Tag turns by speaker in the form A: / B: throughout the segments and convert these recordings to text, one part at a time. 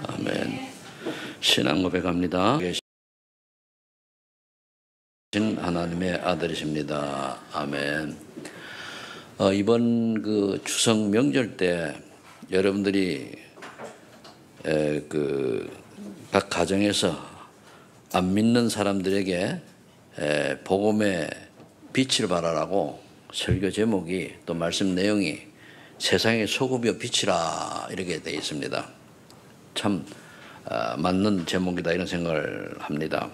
A: 아멘. 신앙 고백합니다. 계신 하나님의 아들이십니다. 아멘. 이번 그 추석 명절 때 여러분들이 각 가정에서 안 믿는 사람들에게 복음의 빛을 발하라고 설교 제목이 또 말씀 내용이 세상의 소금이여 빛이라 이렇게 되어 있습니다. 참 맞는 제목이다 이런 생각을 합니다.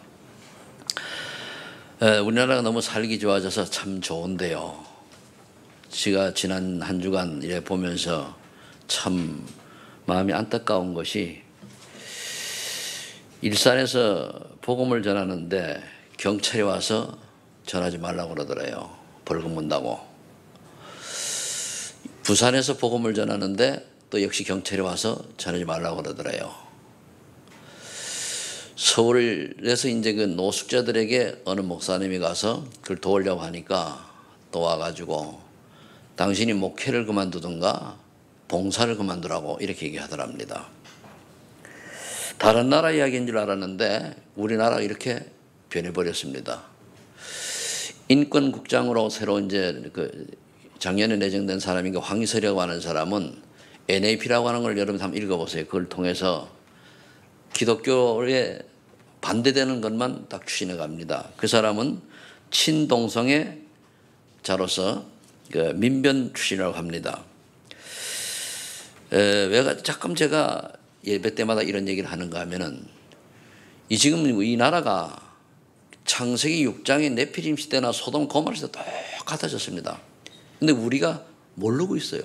A: 우리나라가 너무 살기 좋아져서 참 좋은데요. 제가 지난 한 주간 이래 보면서 참 마음이 안타까운 것이 일산에서 복음을 전하는데 경찰이 와서 전하지 말라고 그러더래요. 벌금 문다고. 부산에서 복음을 전하는데 또 역시 경찰이 와서 전하지 말라고 그러더래요. 서울에서 이제 그 노숙자들에게 어느 목사님이 가서 그걸 도우려고 하니까 또 와가지고 당신이 목회를 그만두든가 봉사를 그만두라고 이렇게 얘기하더랍니다. 다른 나라 이야기인 줄 알았는데 우리나라가 이렇게 변해버렸습니다. 인권국장으로 새로 이제 작년에 내정된 사람인가 황희설이라고 하는 사람은 NAP라고 하는 걸 여러분 한번 읽어보세요. 그걸 통해서 기독교에 반대되는 것만 딱 추진해 갑니다. 그 사람은 친동성애 자로서 민변 출신이라고 합니다. 왜 자꾸 제가 예배 때마다 이런 얘기를 하는가 하면은 지금 이 나라가 창세기 6장의 네피림 시대나 소돔 고모라 시대 똑같아졌습니다. 근데 우리가 모르고 있어요.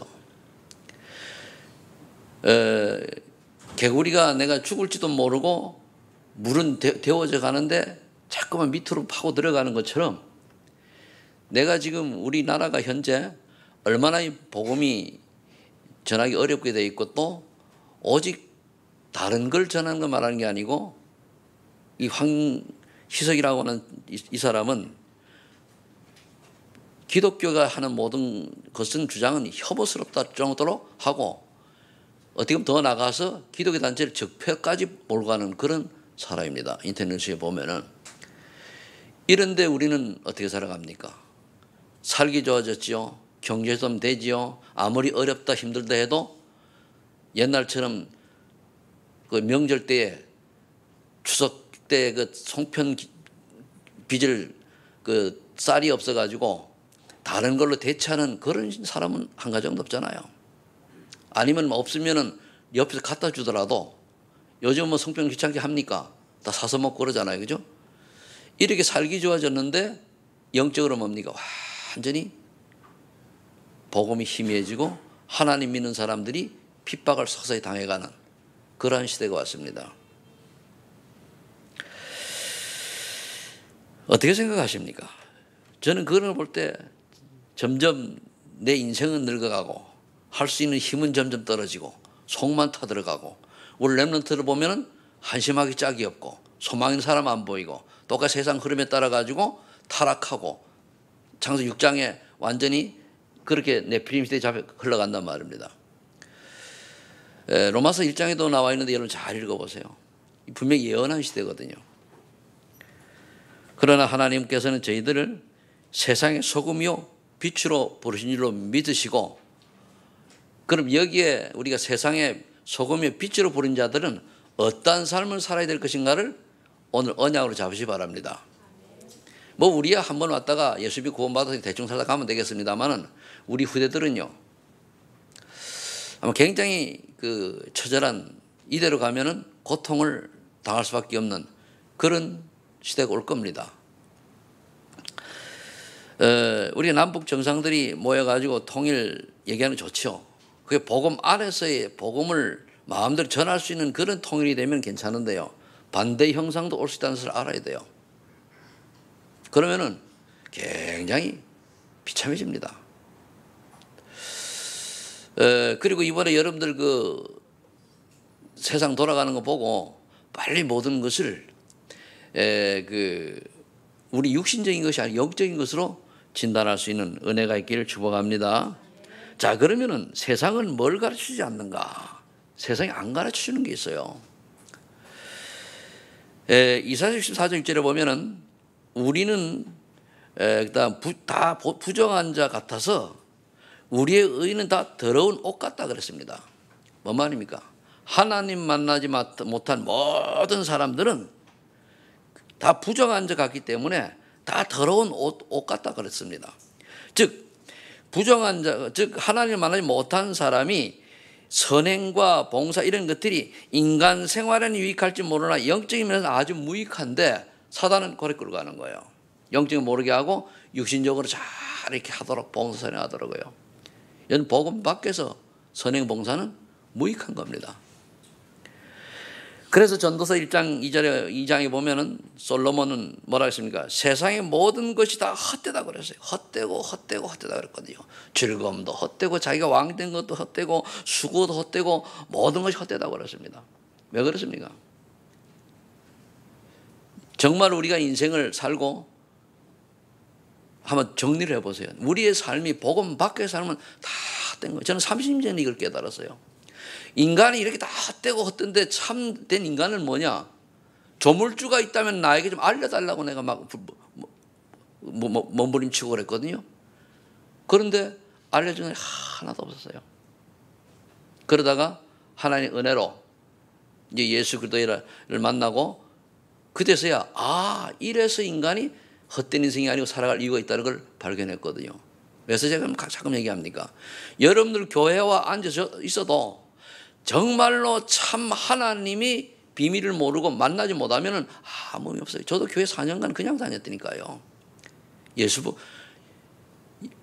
A: 개구리가 내가 죽을지도 모르고 물은 데워져 가는데 자꾸만 밑으로 파고 들어가는 것처럼 내가 지금 우리나라가 현재 얼마나 이 복음이 전하기 어렵게 돼 있고 또 오직 다른 걸 전하는 거 말하는 게 아니고 이 황희석이라고 하는 이 사람은 기독교가 하는 모든 것은 주장은 혐오스럽다 정도로 하고 어떻게 보면 더 나가서 기독교 단체를 적폐까지 몰고 가는 그런 사람입니다. 인터넷에 보면은. 이런데 우리는 어떻게 살아갑니까? 살기 좋아졌지요. 경제 좀 되지요. 아무리 어렵다 힘들다 해도 옛날처럼 그 명절 때에 추석 때 그 송편 빚을 그 쌀이 없어가지고 다른 걸로 대체하는 그런 사람은 한 가정도 없잖아요. 아니면 없으면은 옆에서 갖다 주더라도 요즘 뭐 송편 귀찮게 합니까? 다 사서 먹고 그러잖아요. 그죠? 이렇게 살기 좋아졌는데 영적으로 뭡니까? 완전히 복음이 희미해지고 하나님 믿는 사람들이 핍박을 서서히 당해가는 그러한 시대가 왔습니다. 어떻게 생각하십니까? 저는 그걸 볼 때 점점 내 인생은 늙어가고 할 수 있는 힘은 점점 떨어지고 속만 타들어가고 우리 랩런트를 보면은 한심하기 짝이 없고 소망 있는 사람 안 보이고 똑같이 세상 흐름에 따라 가지고 타락하고 창세기 6장에 완전히 그렇게 네피림 시대에 잡혀 흘러간단 말입니다. 로마서 1장에도 나와 있는데 여러분 잘 읽어보세요. 분명히 예언한 시대거든요. 그러나 하나님께서는 저희들을 세상의 소금이요 빛으로 부르신 줄로 믿으시고 그럼 여기에 우리가 세상의 소금이요 빛으로 부른 자들은 어떠한 삶을 살아야 될 것인가를 오늘 언약으로 잡으시 바랍니다. 뭐 우리야 한번 왔다가 예수 믿고 구원받아서 대충 살다 가면 되겠습니다만은 우리 후대들은요 아마 굉장히 그 처절한 이대로 가면은 고통을 당할 수밖에 없는 그런 시대가 올 겁니다. 우리 남북 정상들이 모여가지고 통일 얘기하는 거 좋죠. 그게 복음 아래서의 복음을 마음대로 전할 수 있는 그런 통일이 되면 괜찮은데요. 반대 형상도 올 수 있다는 것을 알아야 돼요. 그러면은 굉장히 비참해집니다. 그리고 이번에 여러분들 그 세상 돌아가는 거 보고 빨리 모든 것을 우리 육신적인 것이 아니라 영적인 것으로 진단할 수 있는 은혜가 있기를 축복합니다. 자, 그러면은 세상은 뭘 가르치지 않는가? 세상이 안 가르쳐 주는 게 있어요. 이사야 14장 1절에 보면은 우리는 다 부정한 자 같아서 우리의 의는 다 더러운 옷 같다 그랬습니다. 뭔 말입니까? 하나님 만나지 못한 모든 사람들은 다 부정한 자 같기 때문에 다 더러운 옷 같다 그랬습니다. 즉 부정한 자, 즉 하나님을 만나지 못한 사람이 선행과 봉사 이런 것들이 인간 생활에는 유익할지 모르나 영적인 면에서 아주 무익한데 사단은 고래 끌고 가는 거예요. 영적인 모르게 하고 육신적으로 잘 이렇게 하도록 봉사 선행하도록요. 이건 복음 밖에서 선행 봉사는 무익한 겁니다. 그래서 전도서 1장 2장에 보면은 솔로몬은 뭐라 했습니까? 세상의 모든 것이 다 헛되다 그랬어요. 헛되다 그랬거든요. 즐거움도 헛되고 자기가 왕된 것도 헛되고 수고도 헛되고 모든 것이 헛되다 그랬습니다. 왜 그렇습니까? 정말 우리가 인생을 살고 한번 정리를 해보세요. 우리의 삶이 복음 밖의 삶은 다 헛된 거예요. 저는 30년 전에 이걸 깨달았어요. 인간이 이렇게 다 헛되고 헛된데 참된 인간은 뭐냐? 조물주가 있다면 나에게 좀 알려달라고 내가 막 몸부림치고 그랬거든요. 그런데 알려주는 게 하나도 없었어요. 그러다가 하나님의 은혜로 이제 예수 그리스도를 만나고 그때서야 이래서 인간이 헛된 인생이 아니고 살아갈 이유가 있다는 걸 발견했거든요. 그래서 제가 가끔 얘기합니까? 여러분들 교회와 앉아 있어도 정말로 참 하나님이 비밀을 모르고 만나지 못하면 아무 의미 없어요. 저도 교회 4년간 그냥 다녔다니까요.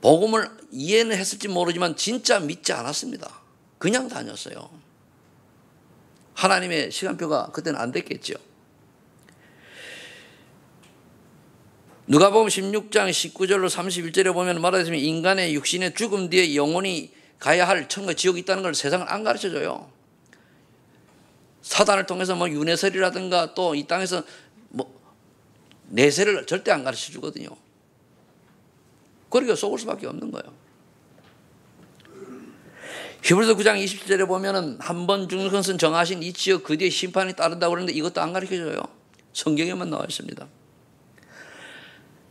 A: 복음을 이해는 했을지 모르지만 진짜 믿지 않았습니다. 그냥 다녔어요. 하나님의 시간표가 그때는 안 됐겠죠. 누가복음 16장 19절로 31절에 보면 말하자면 인간의 육신의 죽음 뒤에 영혼이 가야 할 천국 지옥이 있다는 걸 세상은 안 가르쳐줘요. 사단을 통해서 뭐 윤회설이라든가 또 이 땅에서 뭐 내세를 절대 안 가르쳐 주거든요. 그러니까 속을 수밖에 없는 거예요. 히브리서 9장 27절에 보면은 한 번 죽는 것은 정하신 이 지역 그 뒤에 심판이 따른다고 그러는데 이것도 안 가르쳐 줘요. 성경에만 나와 있습니다.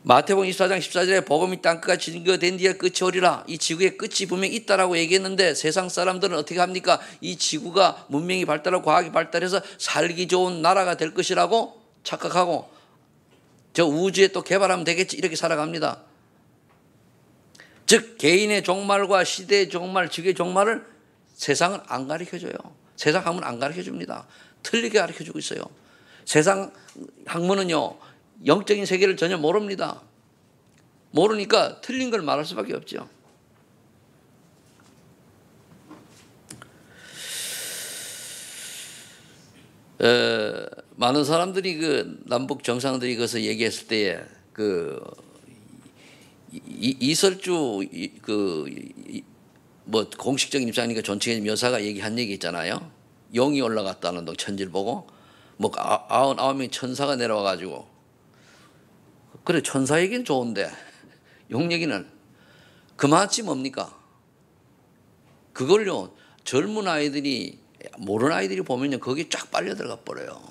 A: 마태복음 24장 14절에 복음이 땅끝까지 증거된 뒤에 끝이 오리라. 이 지구의 끝이 분명히 있다라고 얘기했는데 세상 사람들은 어떻게 합니까? 이 지구가 문명이 발달하고 과학이 발달해서 살기 좋은 나라가 될 것이라고 착각하고 저 우주에 또 개발하면 되겠지 이렇게 살아갑니다. 즉 개인의 종말과 시대의 종말, 지구의 종말을 세상은 안 가르쳐줘요. 세상 학문은 안 가르쳐줍니다. 틀리게 가르쳐주고 있어요. 세상 학문은요 영적인 세계를 전혀 모릅니다. 모르니까 틀린 걸 말할 수밖에 없죠. 많은 사람들이 그 남북 정상들이 그것을 얘기했을 때에 그 이설주 뭐 공식적인 입장이니까 존칭해진 여사가 얘기한 얘기 있잖아요. 용이 올라갔다는 동 천지를 보고 뭐 99명의 천사가 내려와 가지고 그래 천사 얘기는 좋은데 용 얘기는 그만치 뭡니까? 그걸요 젊은 아이들이 모르는 아이들이 보면요 거기 쫙 빨려 들어가 버려요.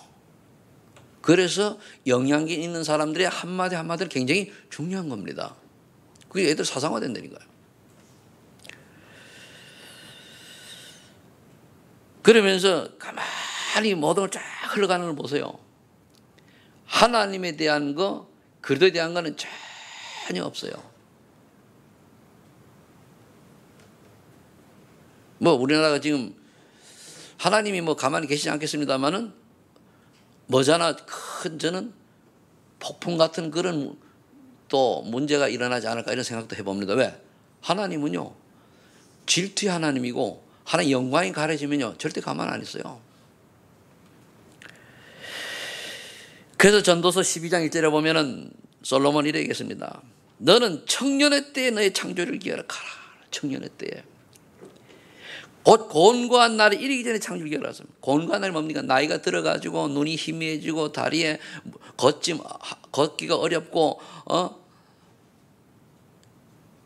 A: 그래서 영향력 있는 사람들의 한마디 한마디는 굉장히 중요한 겁니다. 그게 애들 사상화된다니까요. 그러면서 가만히 모든 걸 쫙 흘러가는 걸 보세요. 하나님에 대한 거 그리스도에 대한 거는 전혀 없어요. 뭐 우리나라가 지금 하나님이 뭐 가만히 계시지 않겠습니다만은 머지않아 큰 저는 폭풍 같은 그런 또 문제가 일어나지 않을까 이런 생각도 해봅니다. 왜? 하나님은요 질투의 하나님이고 하나님 영광이 가려지면요 절대 가만 안 있어요. 그래서 전도서 12장 1절에 보면은 솔로몬이 이렇게 얘기했습니다. 너는 청년의 때에 너의 창조를 기억하라. 청년의 때에. 곧 곤고한 날이 이르기 전에 창조를 기억하라. 곤고한 날이 뭡니까? 나이가 들어가지고 눈이 희미해지고 다리에 걷기가 어렵고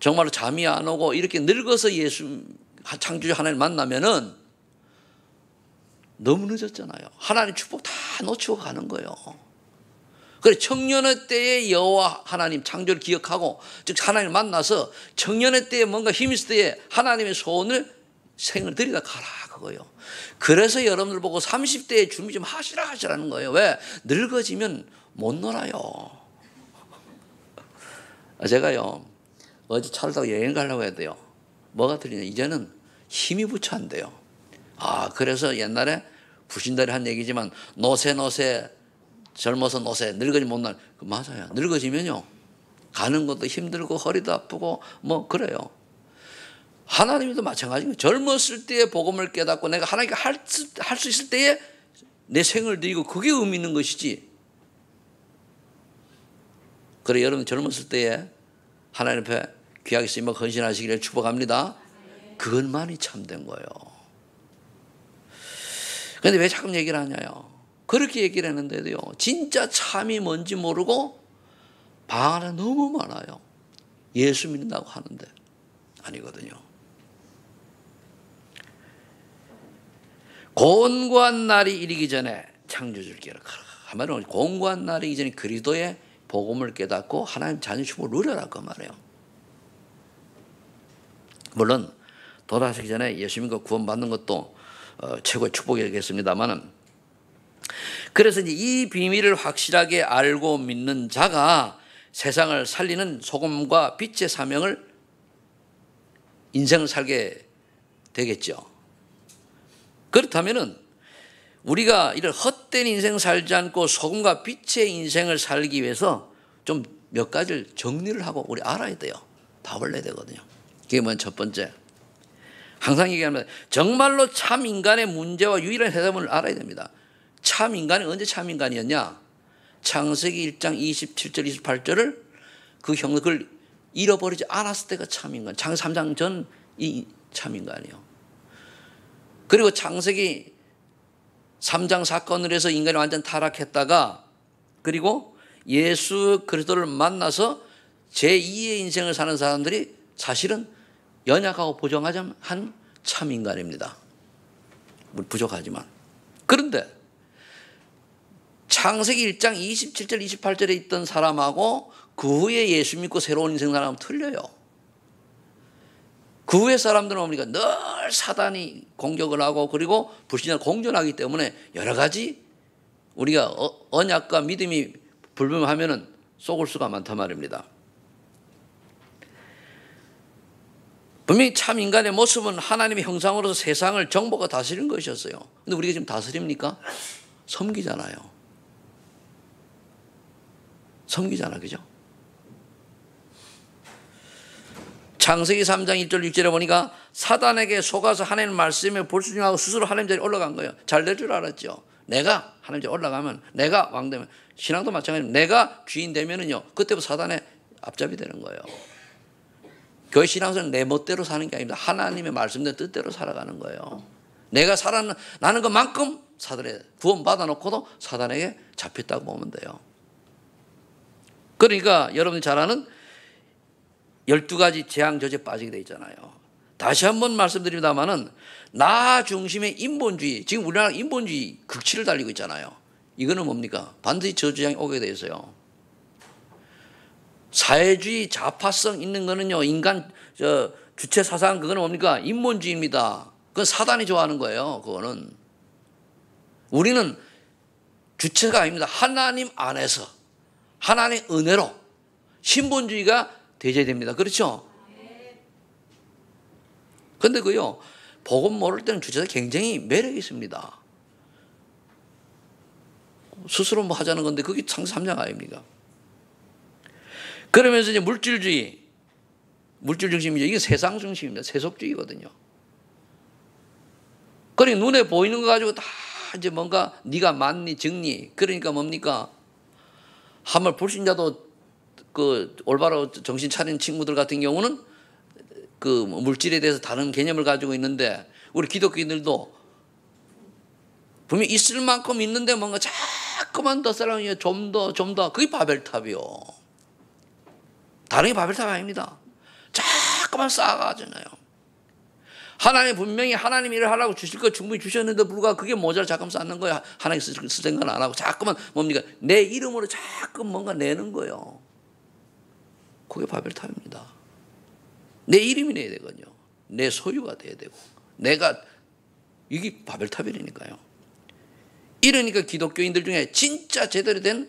A: 정말로 잠이 안 오고 이렇게 늙어서 예수 창조주 하나님을 만나면은 너무 늦었잖아요. 하나님 축복 다 놓치고 가는 거예요. 그래 청년의 때에 여호와 하나님 창조를 기억하고 즉 하나님을 만나서 청년의 때에 뭔가 힘이 있을 때에 하나님의 소원을 생을 들이다 가라 그거예요. 그래서 여러분들 보고 30대에 준비 좀 하시라는 거예요. 왜? 늙어지면 못 놀아요. 제가요 어제 차를 타고 여행 가려고 해도요 뭐가 틀리냐 이제는 힘이 부처한대요. 그래서 옛날에 부신들이 한 얘기지만 노세 젊어서 노세 늙어지면 못 날. 맞아요. 늙어지면요 가는 것도 힘들고 허리도 아프고 뭐 그래요. 하나님도 마찬가지예요. 젊었을 때에 복음을 깨닫고 내가 하나님께 할 수 있을 때에 내 생을 드리고 그게 의미 있는 것이지. 그래 여러분 젊었을 때에 하나님 앞에 귀하게 쓰임을 헌신하시기를 축복합니다. 그것만이 참된 거예요. 그런데 왜 자꾸 얘기를 하냐요. 그렇게 얘기를 했는데도요 진짜 참이 뭔지 모르고 방 안에 너무 많아요. 예수 믿는다고 하는데 아니거든요. 곤고한 날이 이르기 전에 창조주를 기억하라. 한마디로 곤고한 날이 이전에 그리스도의 복음을 깨닫고 하나님 자녀 축복을 누려라 그 말이에요. 물론 돌아가시기 전에 예수 믿고 구원받는 것도 최고의 축복이겠습니다만은 그래서 이제 이 비밀을 확실하게 알고 믿는 자가 세상을 살리는 소금과 빛의 사명을 인생을 살게 되겠죠. 그렇다면은 우리가 이런 헛된 인생 살지 않고 소금과 빛의 인생을 살기 위해서 좀 몇 가지를 정리를 하고 우리 알아야 돼요. 답을 내야 되거든요. 그게 뭐냐 첫 번째. 항상 얘기하면 정말로 참 인간의 문제와 유일한 해답을 알아야 됩니다. 참 인간이 언제 참 인간이었냐? 창세기 1장 27절 28절을 그걸 잃어버리지 않았을 때가 참 인간. 창세기 3장 전이 참 인간이에요. 그리고 창세기 3장 사건을 해서 인간이 완전 타락했다가 그리고 예수 그리스도를 만나서 제2의 인생을 사는 사람들이 사실은 연약하고 부정한 참 인간입니다. 부족하지만. 그런데 창세기 1장 27절 28절에 있던 사람하고 그 후에 예수 믿고 새로운 인생 사람은 틀려요. 그 후에 사람들은 뭡니까? 늘 사단이 공격을 하고 그리고 불신을 공존하기 때문에 여러 가지 우리가 언약과 믿음이 불분하면은 속을 수가 많단 말입니다. 분명히 참 인간의 모습은 하나님의 형상으로서 세상을 정복과 다스리는 것이었어요. 근데 우리가 지금 다스립니까? 섬기잖아요. 섬기잖아, 그죠? 창세기 3장 1절 6절에 보니까 사단에게 속아서 하나님 말씀에 불순종하고 스스로 하나님 자리에 올라간 거예요. 잘 될 줄 알았죠. 내가 하나님 자리에 올라가면 내가 왕 되면 신앙도 마찬가지로 내가 주인 되면은요 그때부터 사단의 앞잡이 되는 거예요. 교회 신앙생활은 내 멋대로 사는 게 아닙니다. 하나님의 말씀대로 뜻대로 살아가는 거예요. 내가 살아나는 것만큼 사단에 구원 받아놓고도 사단에게 잡혔다고 보면 돼요. 그러니까 여러분이 잘 아는 12가지 재앙 저주에 빠지게 돼 있잖아요. 다시 한번 말씀드립니다만은 나 중심의 인본주의, 지금 우리나라 인본주의 극치를 달리고 있잖아요. 이거는 뭡니까? 반드시 저주장이 오게 돼 있어요. 사회주의 좌파성 있는 거는요, 인간 주체 사상 그거는 뭡니까? 인본주의입니다. 그건 사단이 좋아하는 거예요. 그거는 우리는 주체가 아닙니다. 하나님 안에서 하나님의 은혜로 신본주의가 대제됩니다. 그렇죠? 그런데 그요 복음 모를 때는 주체가 굉장히 매력이 있습니다. 스스로 뭐 하자는 건데 그게 창세기 3장 아닙니까? 그러면서 이제 물질 중심이죠. 이게 세상 중심입니다. 세속주의거든요. 그러니까 눈에 보이는 거 가지고 다 이제 뭔가 네가 맞니 적니 그러니까 뭡니까? 한번 불신자도 그 올바로 정신 차린 친구들 같은 경우는 그 물질에 대해서 다른 개념을 가지고 있는데 우리 기독교인들도 분명히 있을 만큼 있는데 뭔가 자꾸만 더 사랑해 좀 더 그게 바벨탑이요. 다른 게 바벨탑 아닙니다. 자꾸만 쌓아가잖아요. 하나님 분명히 하나님 일을 하라고 주실 거 충분히 주셨는데 불구하고 그게 모자를 자꾸 쌓는 거야. 하나님 쓸 생각은 안 하고 자꾸만 뭡니까? 내 이름으로 자꾸 뭔가 내는 거예요. 그게 바벨탑입니다. 내 이름이 내야 되거든요. 내 소유가 돼야 되고 내가 이게 바벨탑이라니까요. 이러니까 기독교인들 중에 진짜 제대로 된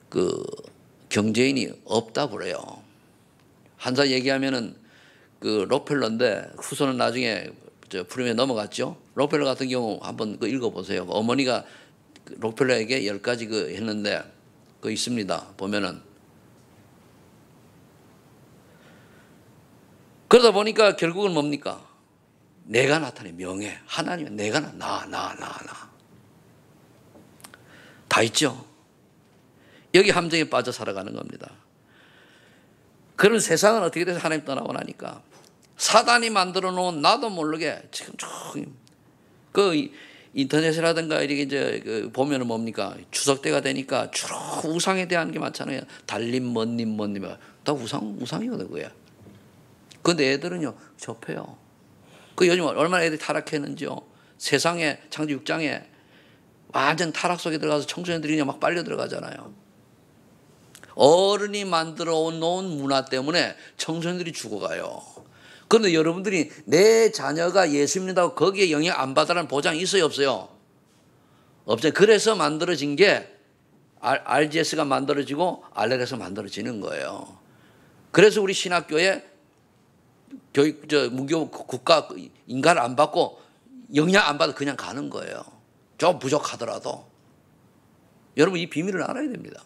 A: 그 경제인이 없다고 그래요. 한사 얘기하면은 그 록펠러인데 후손은 나중에 프림에 넘어갔죠. 록펠러 같은 경우 한번 그 읽어보세요. 어머니가 록펠러에게 10가지 그 했는데 그 있습니다. 보면은 그러다 보니까 결국은 뭡니까? 내가 나타내 명예 하나님은 내가 나 다 있죠. 여기 함정에 빠져 살아가는 겁니다. 그런 세상은 어떻게 돼서 하나님 떠나고 나니까 사단이 만들어 놓은 나도 모르게 지금 그 인터넷이라든가 이렇게 이제 그 보면은 뭡니까 추석 때가 되니까 주로 우상에 대한 게 많잖아요. 달님 뭐님 다 우상이거든 그게. 근데 애들은요 접해요. 그 요즘 얼마나 애들이 타락했는지요. 세상에 창조 6장에 완전 타락 속에 들어가서 청소년들이 막 빨려 들어가잖아요. 어른이 만들어 놓은 문화 때문에 청소년들이 죽어가요. 그런데 여러분들이 내 자녀가 예수 믿는다고 거기에 영향 안 받으라는 보장이 있어요 없어요? 없어요. 그래서 만들어진 게 RGS가 만들어지고 RLS가 만들어지는 거예요. 그래서 우리 신학교에 무교 국가 인가를 안 받고 영향 안 받아 그냥 가는 거예요. 좀 부족하더라도. 여러분 이 비밀을 알아야 됩니다.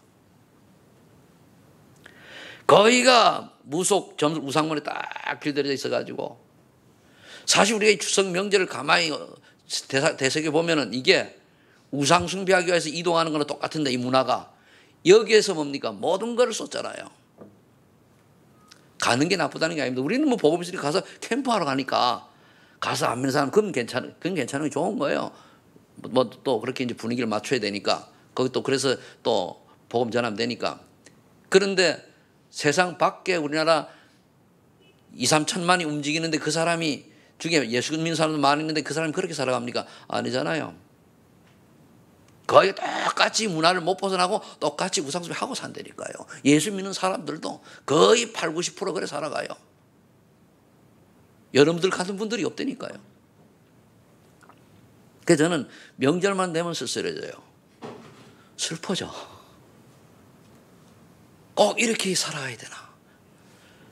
A: 거기가 무속 우상문에 딱 길들여져 있어가지고 사실 우리가 이 추석 명절을 가만히 되새겨 보면은 이게 우상 숭배하기 위해서 이동하는 거랑 똑같은데 이 문화가 여기에서 뭡니까 모든 걸 쏟잖아요. 가는 게 나쁘다는 게 아닙니다. 우리는 뭐 복음실에 가서 캠프하러 가니까 가서 안 믿는 사람 그건 괜찮은 게 좋은 거예요. 뭐 또 그렇게 이제 분위기를 맞춰야 되니까 거기 또 그래서 또 복음 전하면 되니까. 그런데 세상 밖에 우리나라 2, 3천만이 움직이는데 그 사람이 중에 예수 믿는 사람도 많이 있는데 그 사람이 그렇게 살아갑니까? 아니잖아요. 거의 똑같이 문화를 못 벗어나고 똑같이 우상숭배하고 산다니까요. 예수 믿는 사람들도 거의 8, 90% 그래 살아가요. 여러분들 같은 분들이 없다니까요. 그래서 저는 명절만 되면 쓸쓸해져요. 슬퍼져. 꼭 이렇게 살아야 되나?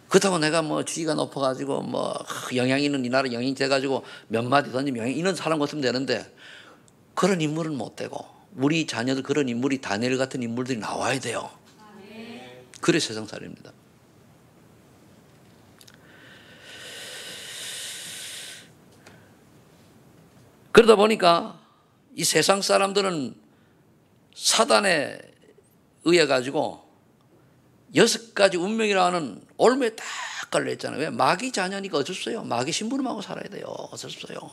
A: 그렇다고 내가 뭐 지위가 높아가지고 뭐 영향 있는 이 나라 영향이 돼가지고 몇 마디 던지면 영향 있는 사람 같으면 되는데 그런 인물은 못 되고 우리 자녀들 그런 인물이 다니엘 같은 인물들이 나와야 돼요. 그래 세상 살입니다. 그러다 보니까 이 세상 사람들은 사단에 의해 가지고 6가지 운명이라는 올무에 딱 걸려있잖아요. 왜? 마귀 자녀니까 어쩔 수 없어요. 마귀 심부름하고 살아야 돼요. 어쩔 수 없어요.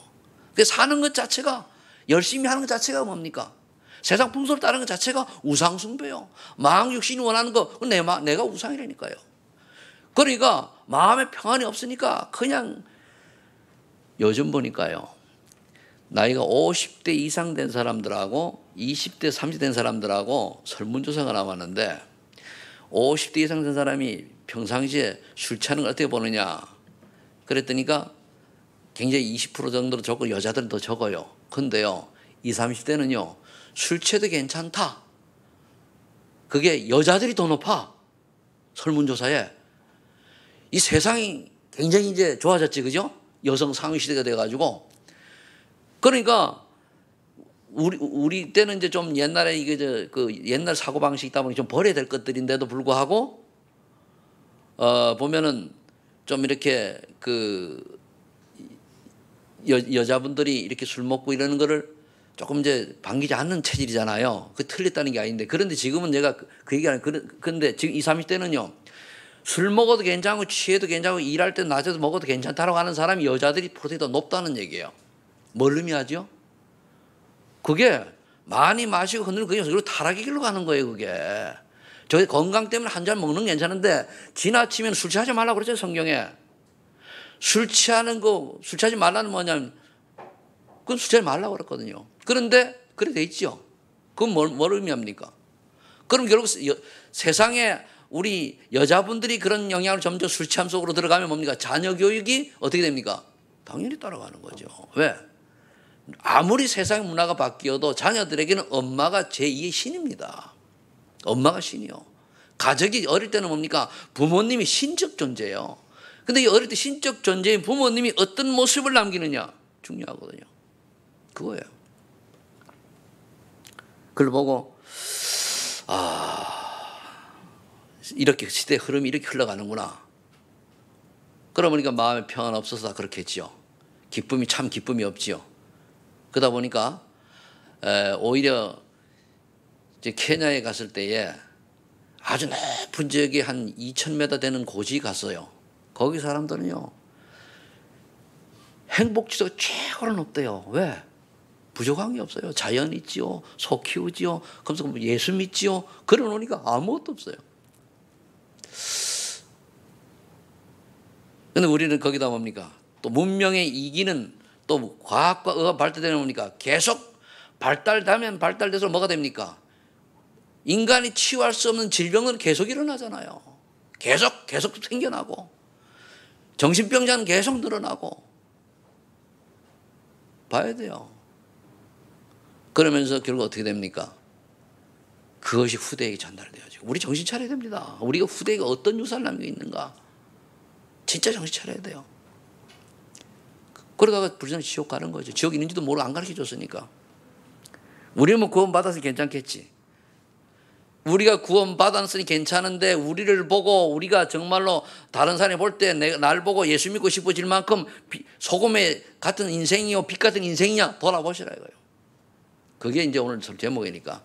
A: 그래서 사는 것 자체가 열심히 하는 것 자체가 뭡니까? 세상 풍속을 따르는 것 자체가 우상숭배요. 마음 육신이 원하는 거 내가 우상이라니까요. 그러니까 마음에 평안이 없으니까 그냥 요즘 보니까요. 나이가 50대 이상 된 사람들하고 20대 30대 된 사람들하고 설문조사가 나왔는데 50대 이상 된 사람이 평상시에 술 취하는 걸 어떻게 보느냐 그랬더니까 굉장히 20% 정도로 적고 여자들은 더 적어요. 근데요 20, 30대는요 술 취해도 괜찮다. 그게 여자들이 더 높아. 설문조사에. 이 세상이 굉장히 이제 좋아졌지 그죠? 여성 상위 시대가 돼가지고 그러니까 우리 때는 이제 좀 옛날에 이게 그 옛날 사고 방식이 있다 보니 좀 버려야 될 것들인데도 불구하고 보면은 좀 이렇게 그 여자분들이 이렇게 술 먹고 이러는 거를 조금 이제 반기지 않는 체질이잖아요. 그 틀렸다는 게 아닌데 그런데 지금은 내가 그 얘기 안 그런데 지금 20, 30대는요 술 먹어도 괜찮고 취해도 괜찮고 일할 때 낮에도 먹어도 괜찮다라고 하는 사람이 여자들이 프로틴이 더 높다는 얘기예요. 뭘 의미하죠? 그게 많이 마시고 흔들면 그게 그리고 타락의 길로 가는 거예요. 그게 저희 건강 때문에 한 잔 먹는 게 괜찮은데 지나치면 술 취하지 말라고 그랬죠 성경에. 술 취하는 거, 술 취하지 말라는 뭐냐면, 그건 술 취하지 말라고 그랬거든요. 그런데, 그래 돼 있죠. 그건 뭘 의미합니까? 그럼 결국 세상에 우리 여자분들이 그런 영향을 점점 술 취함 속으로 들어가면 뭡니까? 자녀 교육이 어떻게 됩니까? 당연히 따라가는 거죠. 왜? 아무리 세상의 문화가 바뀌어도 자녀들에게는 엄마가 제2의 신입니다. 엄마가 신이요. 가족이 어릴 때는 뭡니까? 부모님이 신적 존재예요. 근데 이 어릴 때 신적 존재인 부모님이 어떤 모습을 남기느냐 중요하거든요. 그거예요. 그걸 보고 이렇게 시대의 흐름이 이렇게 흘러가는구나. 그러니까 마음에 평안 없어서 다 그렇게 했지요. 기쁨이 참 기쁨이 없지요. 그러다 보니까 오히려 이제 케냐에 갔을 때에 아주 높은 지역에 한 2,000m 되는 고지 갔어요. 거기 사람들은요 행복지수가 최고로 높대요. 왜? 부족한 게 없어요. 자연 있지요, 소 키우지요, 그러면서 예수 믿지요. 그러 놓으니까 아무것도 없어요. 근데 우리는 거기다 뭡니까? 또 문명의 이기는 또 과학과 의학 발달되는 뭡니까? 계속 발달되면 발달돼서 뭐가 됩니까? 인간이 치유할 수 없는 질병은 계속 일어나잖아요. 계속 생겨나고 정신병자는 계속 늘어나고 봐야 돼요. 그러면서 결국 어떻게 됩니까? 그것이 후대에게 전달돼야죠. 우리 정신 차려야 됩니다. 우리가 후대에게 어떤 유산을 남기고 있는가? 진짜 정신 차려야 돼요. 그러다가 불쌍히 지옥 가는 거죠. 지옥 있는지도 모르고 안 가르쳐 줬으니까. 우리는 뭐 구원받아서 괜찮겠지. 우리가 구원받았으니 괜찮은데 우리를 보고 우리가 정말로 다른 사람이 볼 때 날 보고 예수 믿고 싶어질 만큼 소금에 같은 인생이요 빛 같은 인생이냐 돌아보시라 이거예요. 그게 이제 오늘 제목이니까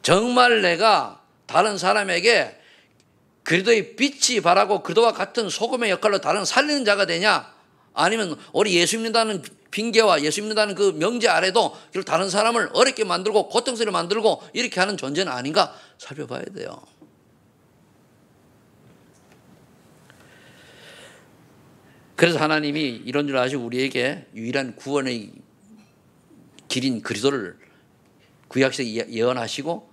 A: 정말 내가 다른 사람에게 그리스도의 빛이 바라고 그리스도와 같은 소금의 역할로 다른 살리는 자가 되냐, 아니면 우리 예수 믿는다는 핑계와 예수 믿는다는 그 명제 아래도 결국 다른 사람을 어렵게 만들고 고통스럽게 만들고 이렇게 하는 존재는 아닌가 살펴봐야 돼요. 그래서 하나님이 이런 줄 아시고 우리에게 유일한 구원의 길인 그리스도를 구약시대에 예언하시고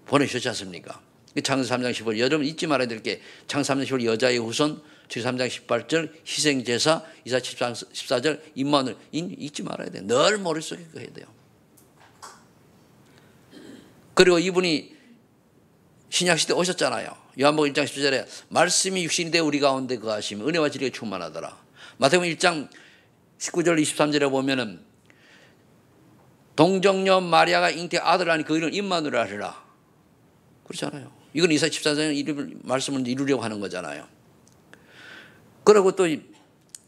A: 보내주셨지 않습니까? 창세기 3장 15절 여러분 잊지 말아야 될 게 창세기 3장 15절 여자의 후손, 창세기 3장 18절 희생제사, 이사야 14절 임마누엘 잊지 말아야 돼요. 늘 머릿속에 그거 해야 돼요. 그리고 이분이 신약시대에 오셨잖아요. 요한복음 1장 10절에 말씀이 육신이 되어 우리 가운데 거하시며 은혜와 진리가 충만하더라. 마태복음 1장 19절 23절에 보면은 동정녀 마리아가 잉태 아들을 하니 그 이름을 임마누엘 하리라. 그렇잖아요. 이건 이사야 14장 말씀을 이루려고 하는 거잖아요. 그리고 또